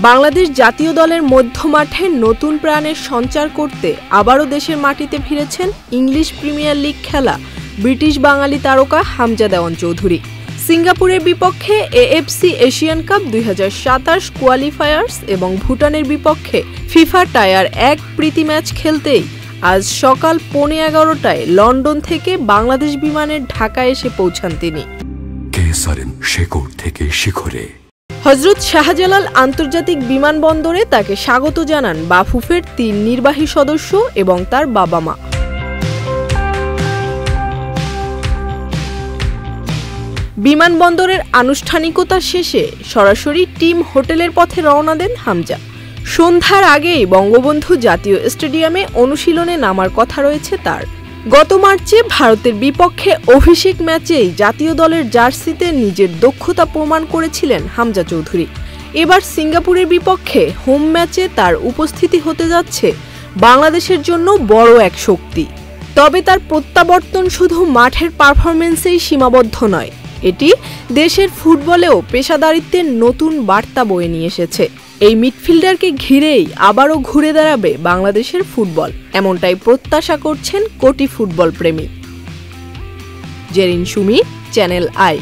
বাংলাদেশ জাতীয় দলের মধ্যমাঠে নতুন প্রাণের সঞ্চার করতে আবারও দেশের মাটিতে ফিরেছেন ইংলিশ প্রিমিয়ার লিগ খেলা ব্রিটিশ বাঙালি তারকা হামজা দেওয়ান চৌধুরী। সিঙ্গাপুরের বিপক্ষে এএফসি এশিয়ান কাপ 2027 কোয়ালিফায়ার্স এবং ভুটানের বিপক্ষে ফিফা টায়ার 1 প্রীতি ম্যাচ খেলতেই আজ সকাল 11:15টায় লন্ডন থেকে বাংলাদেশ বিমানে ঢাকায় এসে পৌঁছান তিনি। হযরত শাহজালাল আন্তর্জাতিক বিমানবন্দরে তাকে স্বাগত জানান বাফুফের 3 নির্বাহী সদস্য এবং তার বাবা মা। বিমানবন্দরের আনুষ্ঠানিকতা শেষে সরাসরি টিম হোটেলের পথে রওনা দেন হামজা। সন্ধ্যার আগেই বঙ্গবন্ধু জাতীয় স্টেডিয়ামে অনুশীলনে নামার কথা রয়েছে তার। গত মার্চে ভারতের বিপক্ষে অভিষেক ম্যাচেই জাতীয় দলের জার্সিতে নিজের দক্ষতা প্রমাণ করেছিলেন হামজা চৌধুরী। এবার সিঙ্গাপুরের বিপক্ষে হোম ম্যাচে তার উপস্থিতি হতে যাচ্ছে বাংলাদেশের জন্য বড় এক শক্তি। তবে তার প্রত্যাবর্তন শুধু মাঠের পারফরম্যান্সেই সীমাবদ্ধ নয়, এটি দেশের ফুটবলেও পেশাদারিত্বের নতুন বার্তা বয়ে নিয়ে এসেছে। এই মিডফিল্ডারকে ঘিরেই আবারও ঘুরে দাঁড়াবে বাংলাদেশের ফুটবল, এমনটাই প্রত্যাশা করছেন কোটি ফুটবল প্রেমী। Jerin Sumi, channel I.